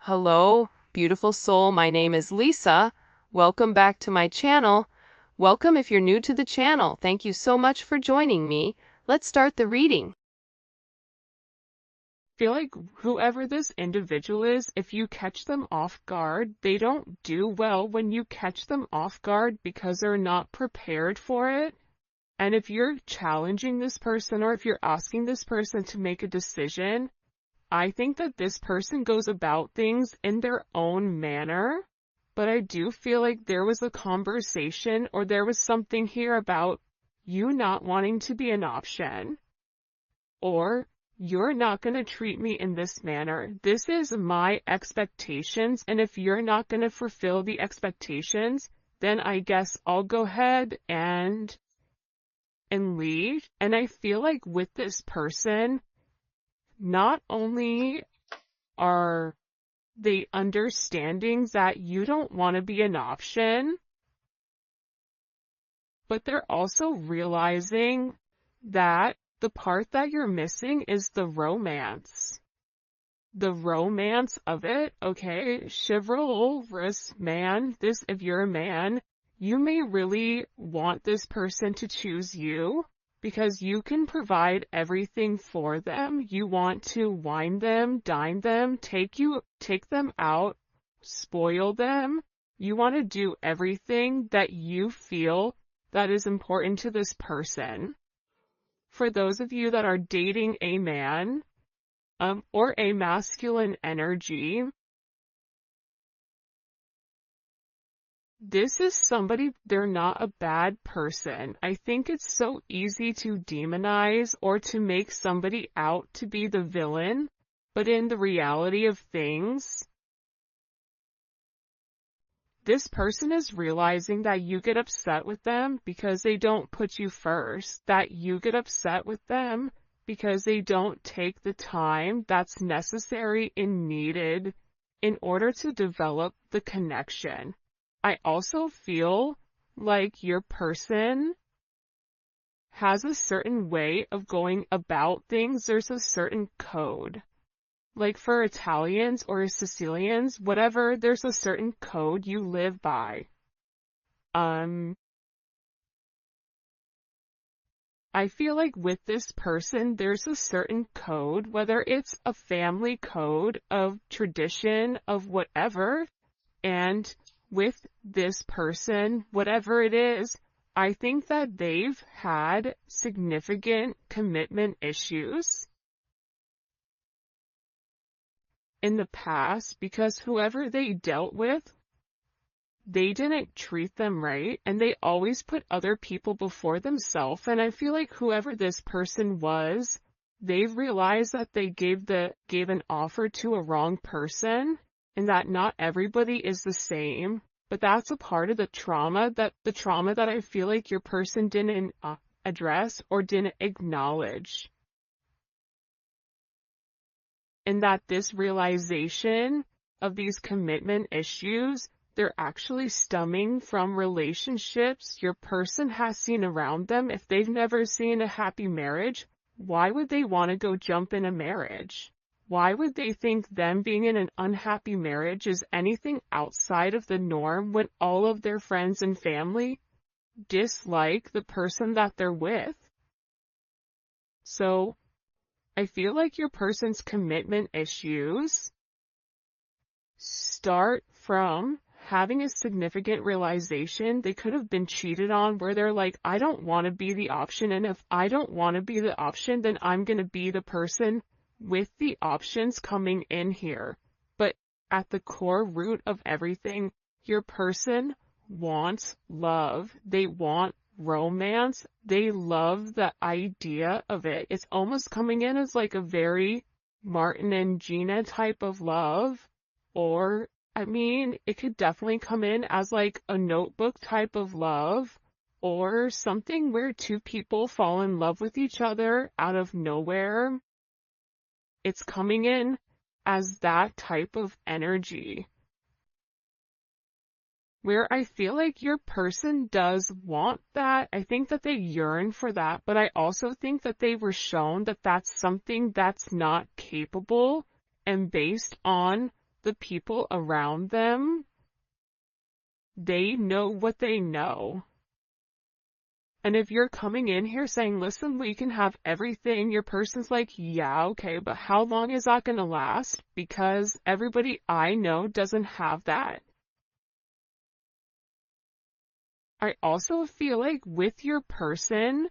Hello, beautiful soul. My name is Lisa. Welcome back to my channel. Welcome if you're new to the channel. Thank you so much for joining me. Let's start the reading. Feel like whoever this individual is, if you catch them off guard, they don't do well when you catch them off guard because they're not prepared for it. And if you're challenging this person or if you're asking this person to make a decision, I think that this person goes about things in their own manner. But I do feel like there was a conversation or there was something here about you not wanting to be an option, or you're not going to treat me in this manner. This is my expectations, and if you're not going to fulfill the expectations, then I guess I'll go ahead and leave. And I feel like with this person, not only are they understanding that you don't want to be an option, but they're also realizing that the part that you're missing is the romance. The romance of it, okay? Chivalrous man, if you're a man, you may really want this person to choose you because you can provide everything for them. You want to wine them, dine them, take them out, spoil them. You want to do everything that you feel that is important to this person. For those of you that are dating a man, or a masculine energy, this is somebody, they're not a bad person. I think it's so easy to demonize or to make somebody out to be the villain, but in the reality of things, this person is realizing that you get upset with them because they don't put you first, that you get upset with them because they don't take the time that's necessary and needed in order to develop the connection. I also feel like your person has a certain way of going about things. There's a certain code. Like for Italians or Sicilians, whatever, there's a certain code you live by. I feel like with this person, there's a certain code, whether it's a family code of tradition of whatever, and with this person, whatever it is, I think that they've had significant commitment issues in the past because whoever they dealt with, they didn't treat them right, and they always put other people before themselves. And I feel like whoever this person was, they've realized that they gave an offer to a wrong person, and that not everybody is the same. But that's a part of the trauma that I feel like your person didn't address or didn't acknowledge. And that this realization of these commitment issues, they're actually stemming from relationships your person has seen around them. If they've never seen a happy marriage, why would they want to go jump in a marriage? Why would they think them being in an unhappy marriage is anything outside of the norm when all of their friends and family dislike the person that they're with? So I feel like your person's commitment issues start from having a significant realization they could have been cheated on, where they're like, I don't want to be the option, and if I don't want to be the option, then I'm going to be the person with the options coming in here. But at the core root of everything, your person wants love. They want romance. They love the idea of it. It's almost coming in as like a very Martin and Gina type of love, or I mean, it could definitely come in as like a Notebook type of love, or something where two people fall in love with each other out of nowhere. It's coming in as that type of energy, where I feel like your person does want that. I think that they yearn for that, but I also think that they were shown that that's something that's not capable, and based on the people around them, they know what they know. And if you're coming in here saying, listen, we can have everything, your person's like, yeah, okay, but how long is that going to last? Because everybody I know doesn't have that. I also feel like with your person,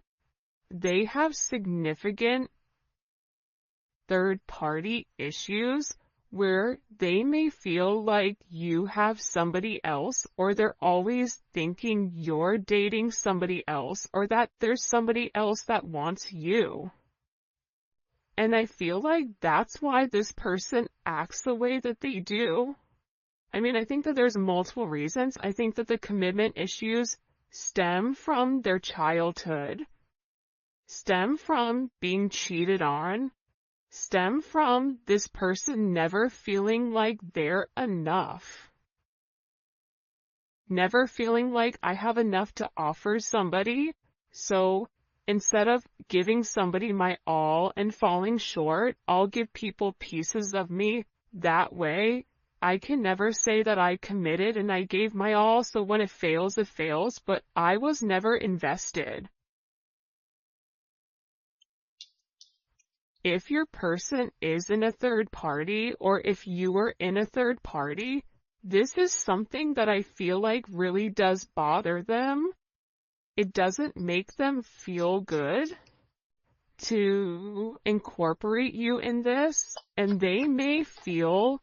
they have significant third-party issues where they may feel like you have somebody else, or they're always thinking you're dating somebody else, or that there's somebody else that wants you. And I feel like that's why this person acts the way that they do. I mean, I think that there's multiple reasons. I think that the commitment issues stem from their childhood, stem from being cheated on, stem from this person never feeling like they're enough. Never feeling like I have enough to offer somebody, so instead of giving somebody my all and falling short, I'll give people pieces of me. That way, I can never say that I committed and I gave my all, so when it fails, but I was never invested. If your person is in a third party, or if you are in a third party, this is something that I feel like really does bother them. It doesn't make them feel good to incorporate you in this, and they may feel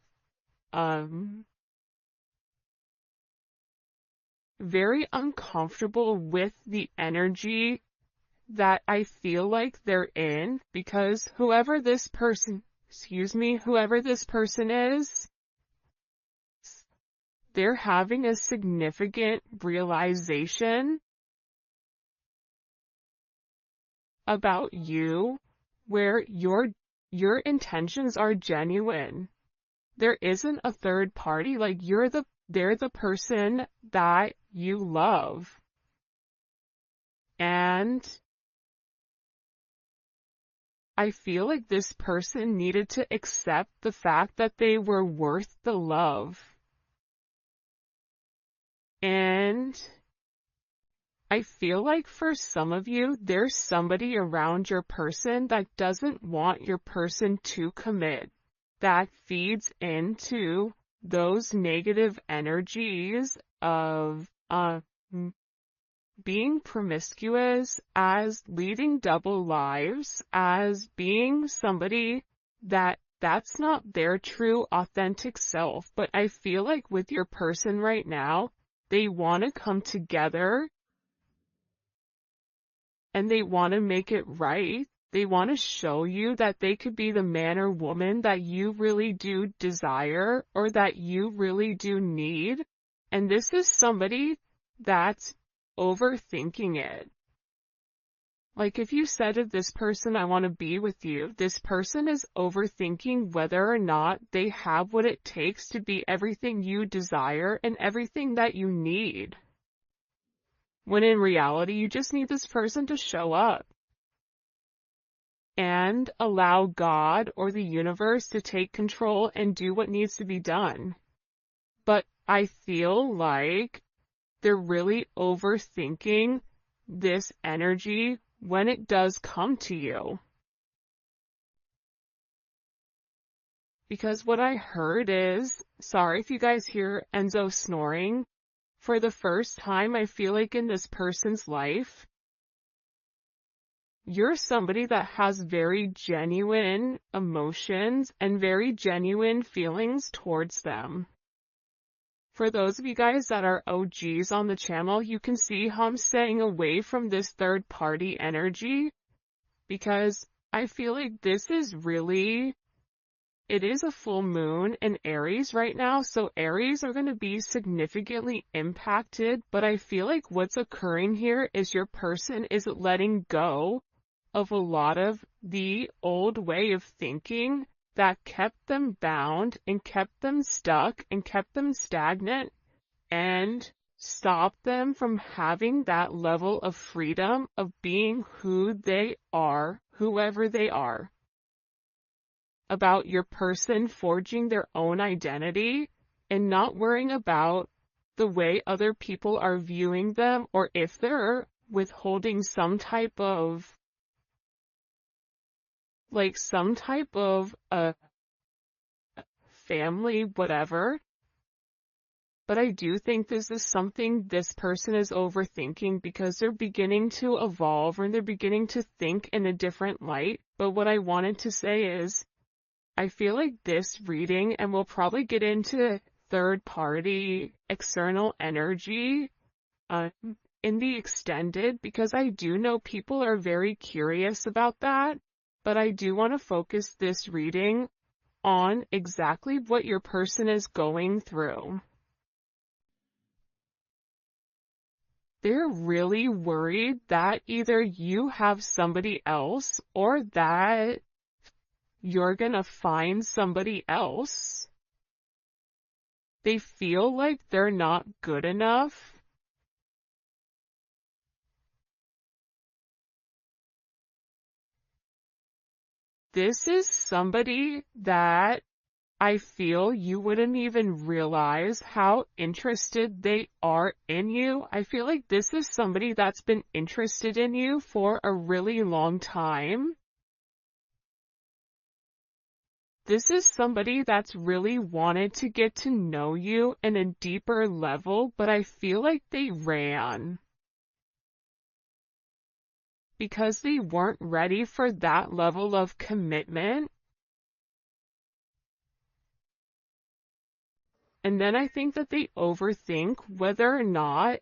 very uncomfortable with the energy that I feel like they're in, because whoever this person is, they're having a significant realization about you where your intentions are genuine. There isn't a third party, like they're the person that you love. And I feel like this person needed to accept the fact that they were worth the love. And I feel like for some of you, there's somebody around your person that doesn't want your person to commit. That feeds into those negative energies of being promiscuous, as leading double lives, as being somebody that's not their true authentic self. But I feel like with your person right now, they want to come together and they want to make it right. They want to show you that they could be the man or woman that you really do desire, or that you really do need. And this is somebody that's overthinking it. Like if you said to this person, I want to be with you, this person is overthinking whether or not they have what it takes to be everything you desire and everything that you need. When in reality, you just need this person to show up and allow God or the universe to take control and do what needs to be done. But I feel like they're really overthinking this energy when it does come to you. Because what I heard is, sorry if you guys hear Enzo snoring, for the first time I feel like in this person's life, you're somebody that has very genuine emotions and very genuine feelings towards them. For those of you guys that are OGs on the channel, you can see how I'm staying away from this third party energy, because I feel like this is really, it is a full moon in Aries right now, so Aries are going to be significantly impacted, but I feel like what's occurring here is your person is letting go of a lot of the old way of thinking that kept them bound and kept them stuck and kept them stagnant and stopped them from having that level of freedom of being who they are, whoever they are. about your person forging their own identity and not worrying about the way other people are viewing them, or if they're withholding some type of family, whatever. But I do think this is something this person is overthinking because they're beginning to evolve and they're beginning to think in a different light. But what I wanted to say is, I feel like this reading, and we'll probably get into third party external energy in the extended, because I do know people are very curious about that. But I do want to focus this reading on exactly what your person is going through. They're really worried that either you have somebody else or that you're gonna find somebody else. They feel like they're not good enough. This is somebody that I feel you wouldn't even realize how interested they are in you. I feel like this is somebody that's been interested in you for a really long time. This is somebody that's really wanted to get to know you in a deeper level, but I feel like they ran because they weren't ready for that level of commitment. And then I think that they overthink whether or not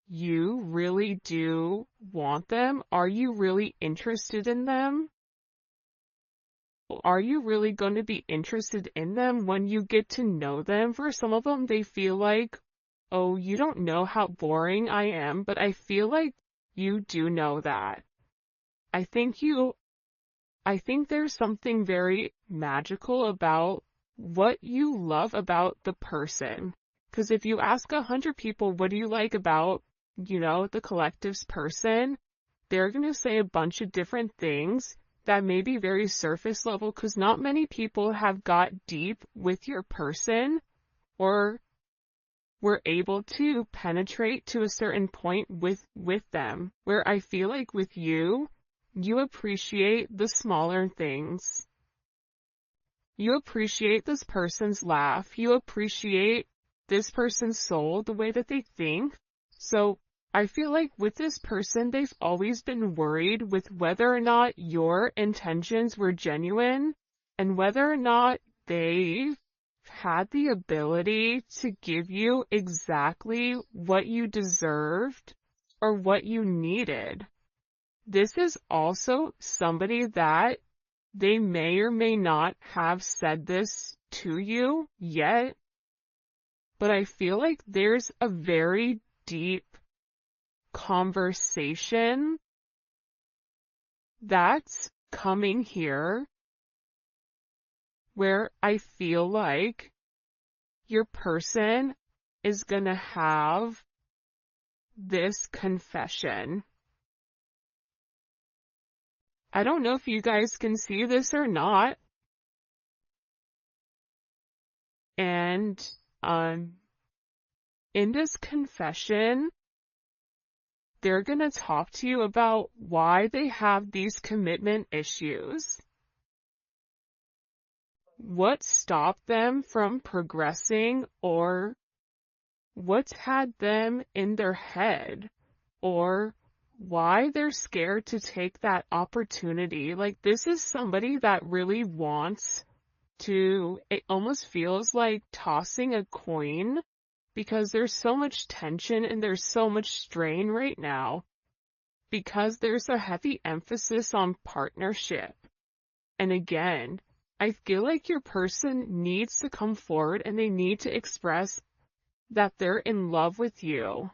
you really do want them. Are you really interested in them? Are you really going to be interested in them when you get to know them? For some of them, they feel like, oh, you don't know how boring I am, but I feel like you do know that. I think there's something very magical about what you love about the person. Because if you ask 100 people, what do you like about, the collective's person, they're going to say a bunch of different things that may be very surface level, because not many people have got deep with your person or were able to penetrate to a certain point with them, where I feel like with you, you appreciate the smaller things. You appreciate this person's laugh. You appreciate this person's soul, the way that they think. So I feel like with this person, they've always been worried with whether or not your intentions were genuine and whether or not they've had the ability to give you exactly what you deserved or what you needed. This is also somebody that they may or may not have said this to you yet, but I feel like there's a very deep conversation that's coming here where I feel like your person is gonna have this confession. I don't know if you guys can see this or not. And in this confession, they're going to talk to you about why they have these commitment issues. What stopped them from progressing, or what's had them in their head, or why they're scared to take that opportunity. Like, this is somebody that really wants to, it almost feels like tossing a coin, because there's so much tension and there's so much strain right now, because there's a heavy emphasis on partnership. And again, I feel like your person needs to come forward and they need to express that they're in love with you.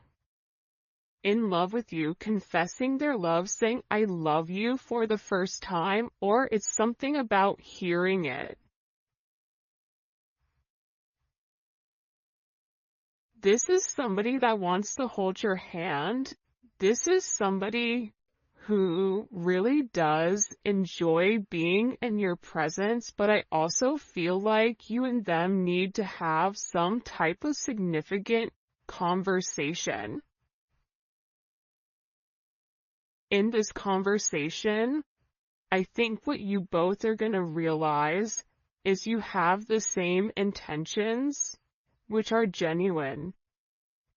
In love with you, confessing their love, saying, I love you for the first time, or it's something about hearing it. This is somebody that wants to hold your hand. This is somebody who really does enjoy being in your presence, but I also feel like you and them need to have some type of significant conversation. In this conversation, I think what you both are going to realize is you have the same intentions, which are genuine.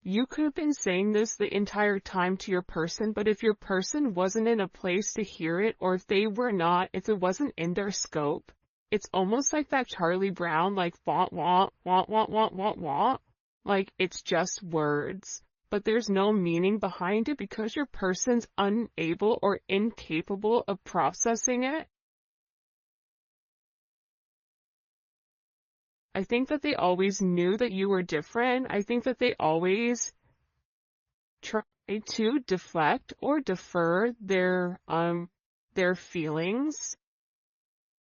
You could have been saying this the entire time to your person, but if your person wasn't in a place to hear it, or if it wasn't in their scope, it's almost like that Charlie Brown, like, want, want, want, want, want, want, want. Like, it's just words, but there's no meaning behind it because your person's unable or incapable of processing it. I think that they always knew that you were different. I think that they always try to deflect or defer their feelings.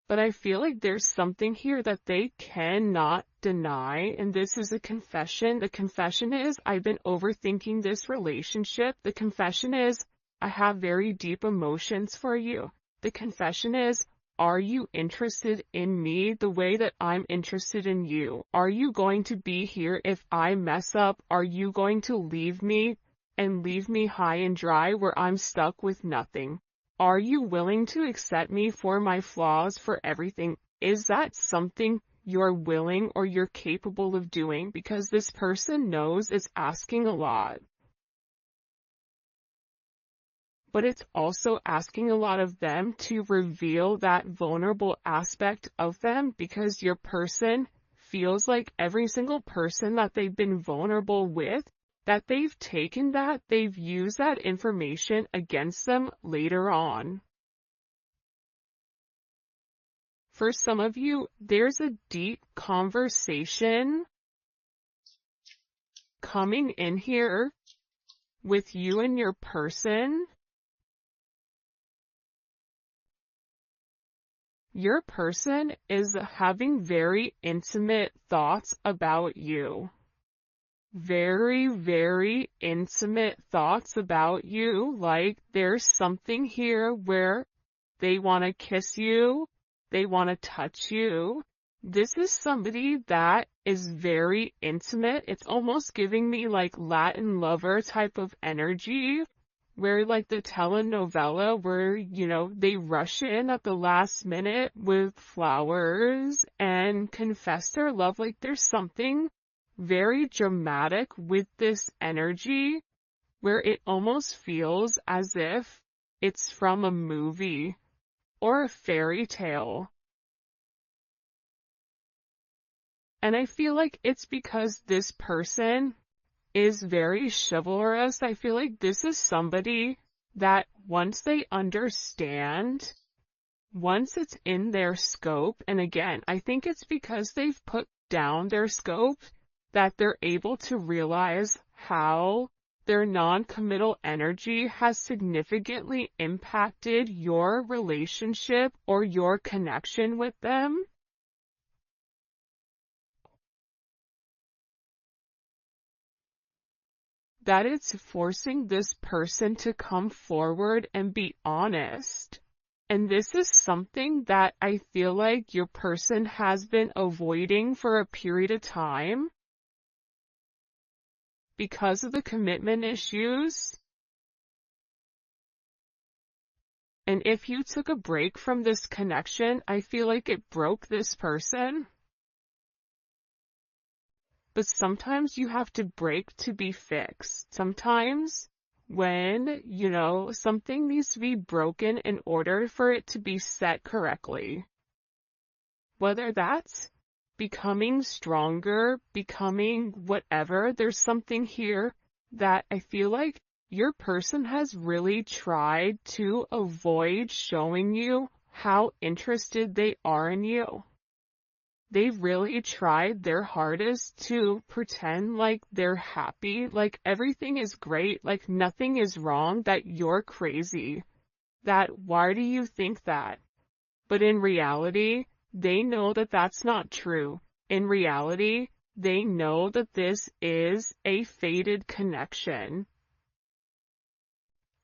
But I feel like there's something here that they cannot deny, and this is a confession. The confession is, I've been overthinking this relationship. The confession is, I have very deep emotions for you. The confession is, are you interested in me the way that I'm interested in you? Are you going to be here if I mess up? Are you going to leave me and leave me high and dry where I'm stuck with nothing? Are you willing to accept me for my flaws, for everything? Is that something you're willing or you're capable of doing? Because this person knows it's asking a lot. But it's also asking a lot of them to reveal that vulnerable aspect of them, because your person feels like every single person that they've been vulnerable with, that they've taken that, they've used that information against them later on. For some of you, there's a deep conversation coming in here with you and your person. Your person is having very intimate thoughts about you. Very, very intimate thoughts about you. Like, there's something here where they want to kiss you, they want to touch you. This is somebody that is very intimate. It's almost giving me like Latin lover type of energy, where like the telenovela where, they rush in at the last minute with flowers and confess their love. Like, there's something very dramatic with this energy where it almost feels as if it's from a movie or a fairy tale. And I feel like it's because this person is very chivalrous. I feel like this is somebody that once they understand, once it's in their scope, and again, I think it's because they've put down their scope that they're able to realize how their non-committal energy has significantly impacted your relationship or your connection with them. That it's forcing this person to come forward and be honest. And this is something that I feel like your person has been avoiding for a period of time because of the commitment issues. And if you took a break from this connection, I feel like it broke this person. But sometimes you have to break to be fixed. Sometimes when, something needs to be broken in order for it to be set correctly. Whether that's becoming stronger, becoming whatever, there's something here that I feel like your person has really tried to avoid showing you how interested they are in you. They've really tried their hardest to pretend like they're happy, like everything is great, like nothing is wrong, that you're crazy. That why do you think that? But in reality, they know that that's not true. In reality, they know that this is a fated connection.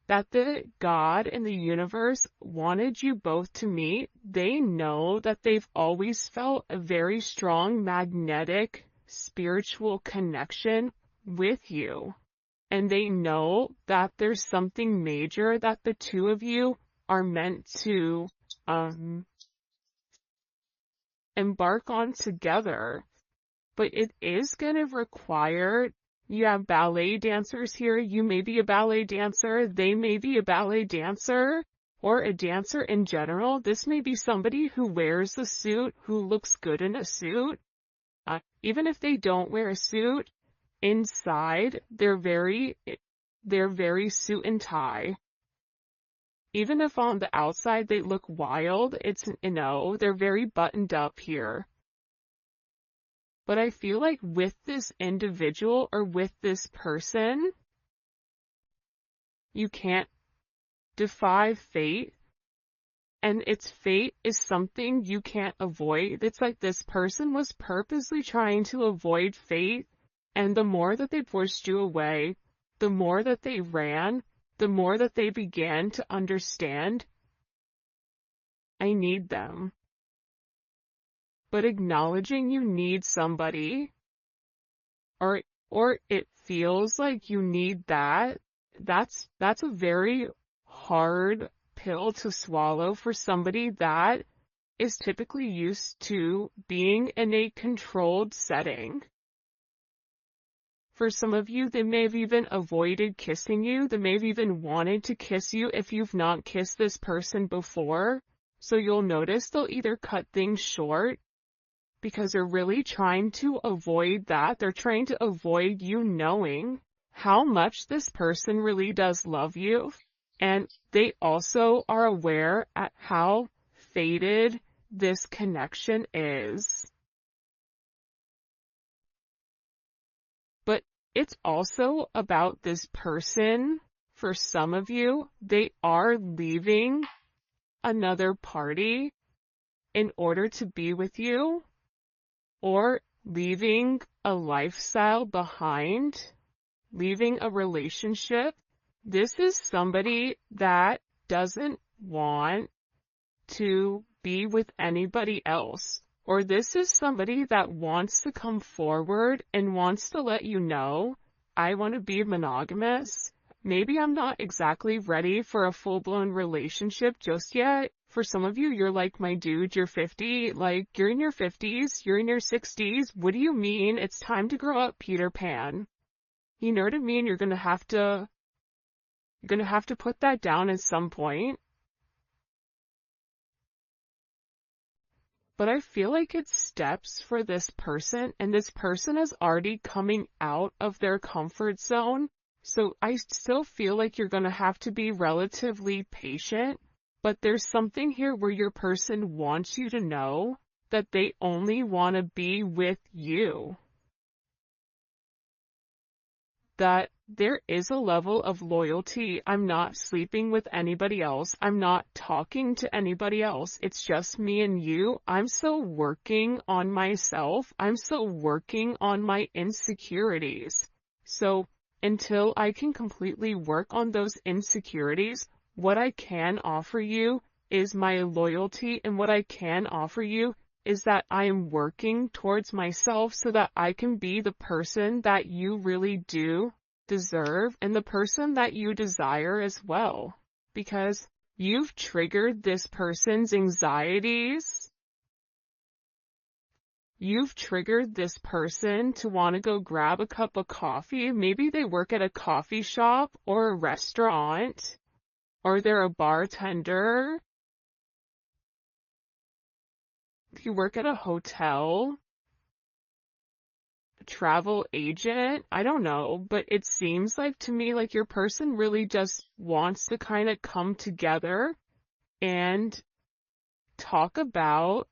that the God and the universe wanted you both to meet. They know that they've always felt a very strong magnetic spiritual connection with you. And they know that there's something major that the two of you are meant to embark on together. But it is going to require, you have ballet dancers here, you may be a ballet dancer, they may be a ballet dancer, or a dancer in general. This may be somebody who wears a suit, who looks good in a suit. Even if they don't wear a suit, inside, they're very suit and tie. Even if on the outside they look wild, they're very buttoned up here. But I feel like with this individual or with this person, you can't defy fate. And its fate is something you can't avoid. It's like this person was purposely trying to avoid fate. And the more that they pushed you away, the more that they ran, the more that they began to understand, I need them. But acknowledging you need somebody, or it feels like you need that's a very hard pill to swallow for somebody that is typically used to being in a controlled setting. For some of you, they may have even avoided kissing you. They may have even wanted to kiss you if you've not kissed this person before. So you'll notice they'll either cut things short because they're really trying to avoid that. They're trying to avoid you knowing how much this person really does love you. And they also are aware at how faded this connection is. But it's also about this person. For some of you, they are leaving another party in order to be with you, or leaving a lifestyle behind, leaving a relationship. This is somebody that doesn't want to be with anybody else. Or this is somebody that wants to come forward and wants to let you know, I want to be monogamous. Maybe I'm not exactly ready for a full-blown relationship just yet. For some of you, you're like, my dude, you're 50. Like, you're in your 50s, you're in your 60s. What do you mean? It's time to grow up, Peter Pan. You know what I mean? You're gonna have to put that down at some point. But I feel like it's steps for this person, and this person is already coming out of their comfort zone. So I still feel like you're going to have to be relatively patient, but there's something here where your person wants you to know that they only want to be with you. That there is a level of loyalty. I'm not sleeping with anybody else. I'm not talking to anybody else. It's just me and you. I'm still working on myself. I'm still working on my insecurities. So until I can completely work on those insecurities, what I can offer you is my loyalty, and what I can offer you is that I am working towards myself so that I can be the person that you really do deserve and the person that you desire as well. Because you've triggered this person's anxieties. You've triggered this person to want to go grab a cup of coffee. Maybe they work at a coffee shop or a restaurant, or they're a bartender. You work at a hotel, a travel agent, I don't know, but it seems like to me like your person really just wants to kind of come together and talk about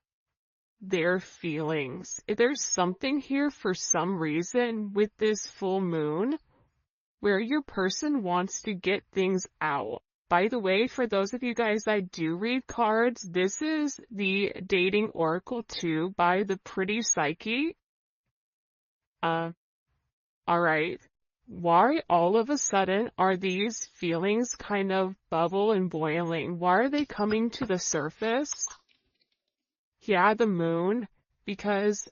their feelings. There's something here for some reason with this full moon where your person wants to get things out. By the way, for those of you guys that do read cards, this is the Dating Oracle 2 by the Pretty Psyche. Alright. Why all of a sudden are these feelings kind of bubble and boiling? Why are they coming to the surface? Yeah, the moon, because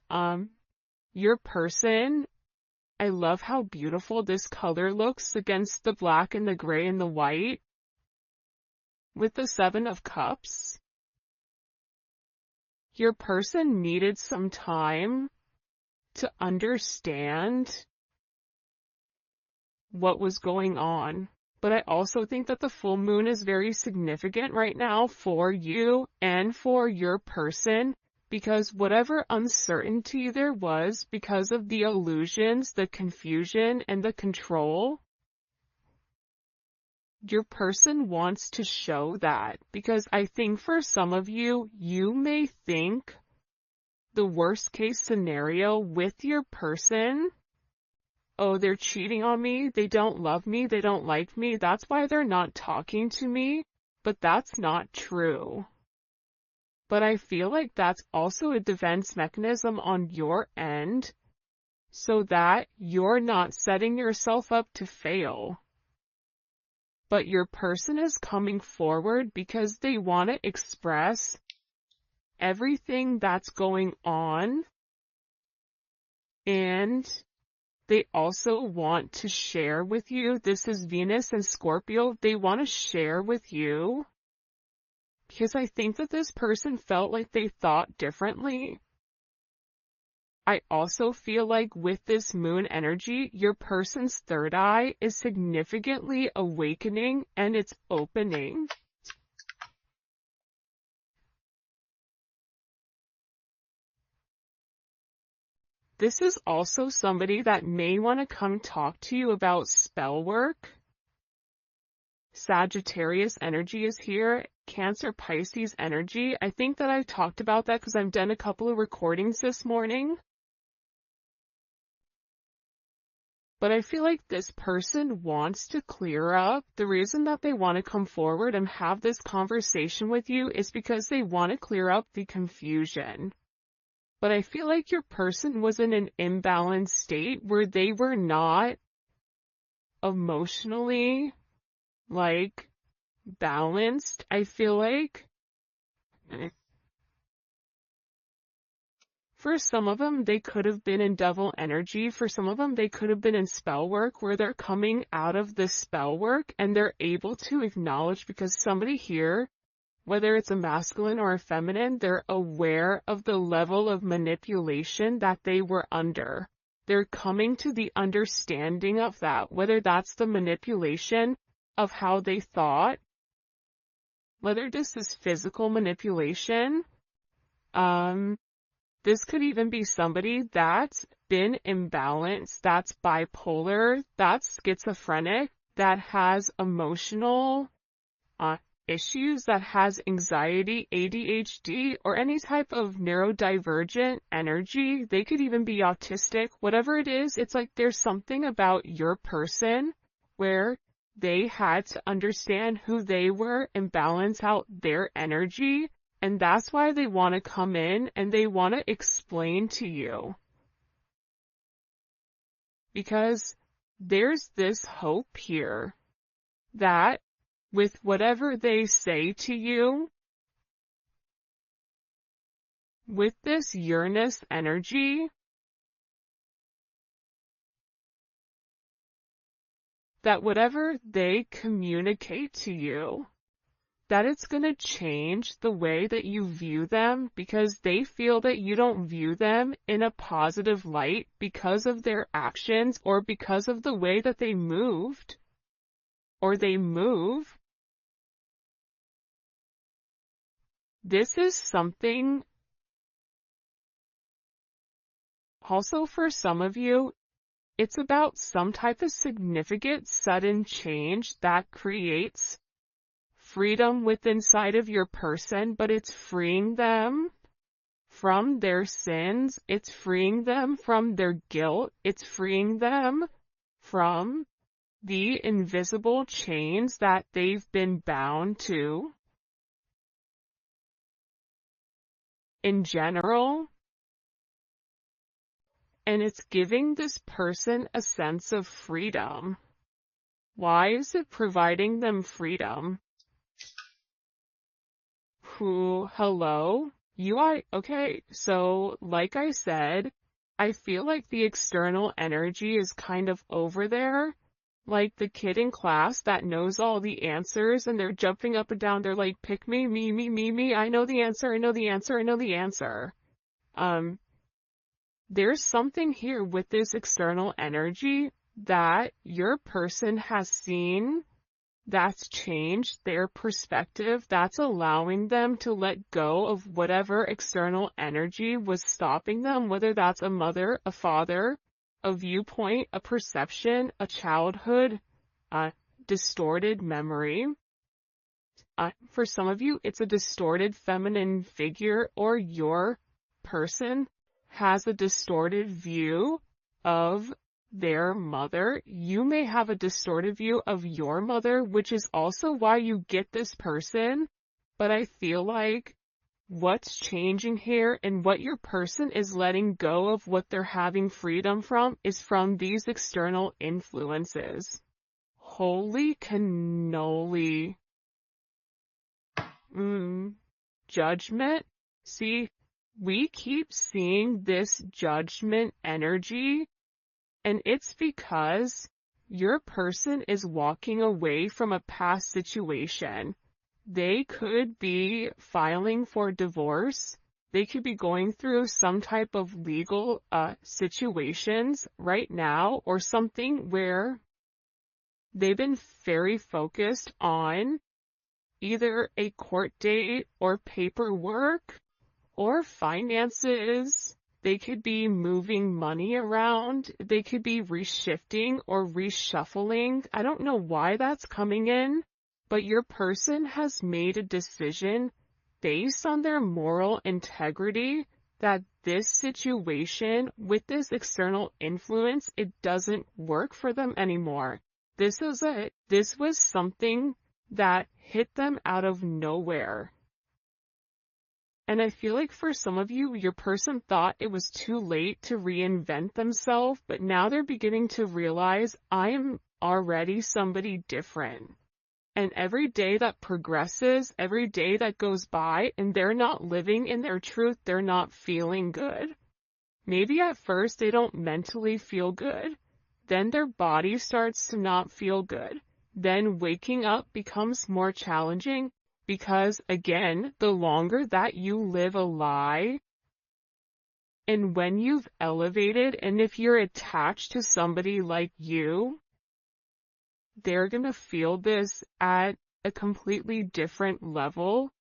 your person, I love how beautiful this color looks against the black and the gray and the white with the Seven of Cups. Your person needed some time to understand what was going on. But I also think that the full moon is very significant right now for you and for your person, because whatever uncertainty there was because of the illusions, the confusion, and the control, your person wants to show that. Because I think for some of you, you may think the worst case scenario with your person, oh, they're cheating on me, they don't love me, they don't like me, that's why they're not talking to me. But that's not true. But I feel like that's also a defense mechanism on your end, so that you're not setting yourself up to fail. But your person is coming forward because they want to express everything that's going on, and they also want to share with you. This is Venus and Scorpio. They want to share with you because I think that this person felt like they thought differently. I also feel like with this moon energy, your person's third eye is significantly awakening and it's opening. This is also somebody that may want to come talk to you about spell work. Sagittarius energy is here. Cancer, Pisces energy. I think that I've talked about that because I've done a couple of recordings this morning. But I feel like this person wants to clear up. The reason that they want to come forward and have this conversation with you is because they want to clear up the confusion. But I feel like your person was in an imbalanced state where they were not emotionally, balanced. I feel like for some of them, they could have been in devil energy. For some of them, they could have been in spell work where they're coming out of the spell work and they're able to acknowledge, because somebody here, whether it's a masculine or a feminine, they're aware of the level of manipulation that they were under. They're coming to the understanding of that, whether that's the manipulation of how they thought, whether this is physical manipulation. This could even be somebody that's been imbalanced, that's bipolar, that's schizophrenic, that has emotional issues, that has anxiety, ADHD, or any type of neurodivergent energy. They could even be autistic. Whatever it is, it's like there's something about your person where they had to understand who they were and balance out their energy. And that's why they want to come in and they want to explain to you. Because there's this hope here that with whatever they say to you, with this Uranus energy, that whatever they communicate to you, that it's going to change the way that you view them, because they feel that you don't view them in a positive light because of their actions or because of the way that they moved or they move. This is something also for some of you, it's about some type of significant sudden change that creates freedom within inside of your person, but it's freeing them from their sins, it's freeing them from their guilt, it's freeing them from the invisible chains that they've been bound to. In general, and it's giving this person a sense of freedom. Why is it providing them freedom? Hello? Okay, so like I said, I feel like the external energy is kind of over there. Like the kid in class that knows all the answers and they're jumping up and down. They're like, pick me, me. I know the answer. I know the answer. I know the answer. There's something here with this external energy that your person has seen that's changed their perspective, that's allowing them to let go of whatever external energy was stopping them, whether that's a mother, a father, a viewpoint, a perception, a childhood, a distorted memory. For some of you, it's a distorted feminine figure, or your person has a distorted view of their mother. You may have a distorted view of your mother, which is also why you get this person. But I feel like what's changing here and what your person is letting go of, what they're having freedom from, is from these external influences. Holy cannoli. Judgment. See, we keep seeing this judgment energy, and it's because your person is walking away from a past situation. They could be filing for divorce. They could be going through some type of legal situations right now, or something where they've been very focused on either a court date or paperwork or finances. They could be moving money around. They could be reshifting or reshuffling. I don't know why that's coming in, but your person has made a decision based on their moral integrity that this situation with this external influence, it doesn't work for them anymore. This was something that hit them out of nowhere. And I feel like for some of you, your person thought it was too late to reinvent themselves, but now they're beginning to realize, I am already somebody different. And every day that progresses, every day that goes by, and they're not living in their truth, they're not feeling good. Maybe at first they don't mentally feel good. Then their body starts to not feel good. Then waking up becomes more challenging. Because, again, the longer that you live a lie, and when you've elevated, and if you're attached to somebody like you, they're going to feel this at a completely different level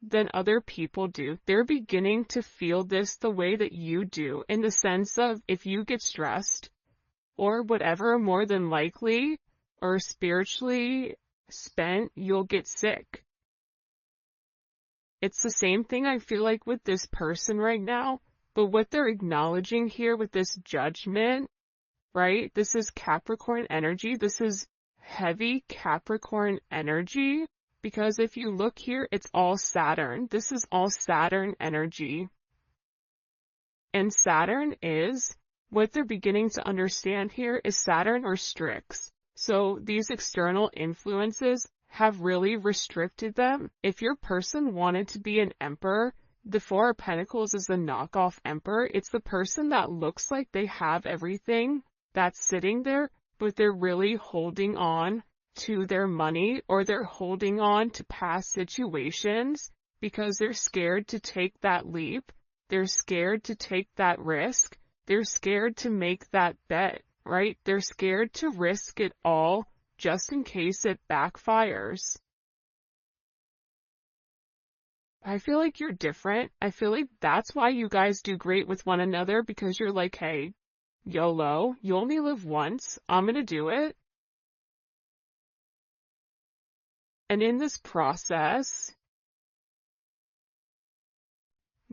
than other people do. They're beginning to feel this the way that you do, in the sense of if you get stressed or whatever, more than likely, or spiritually spent, you'll get sick. It's the same thing I feel like with this person right now, but what they're acknowledging here with this judgment, right? This is Capricorn energy. This is heavy Capricorn energy, because if you look here, it's all Saturn. This is all Saturn energy. And Saturn is, what they're beginning to understand here is Saturn restricts. So these external influences have really restricted them. If your person wanted to be an emperor, the Four of Pentacles is a knockoff emperor. It's the person that looks like they have everything that's sitting there, but they're really holding on to their money, or they're holding on to past situations because they're scared to take that leap. They're scared to take that risk. They're scared to make that bet. Right? They're scared to risk it all just in case it backfires. I feel like you're different. I feel like that's why you guys do great with one another, because you're like, hey, YOLO, you only live once. I'm gonna do it. And in this process,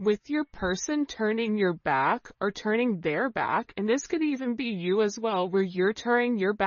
with your person turning your back or turning their back, and this could even be you as well, where you're turning your back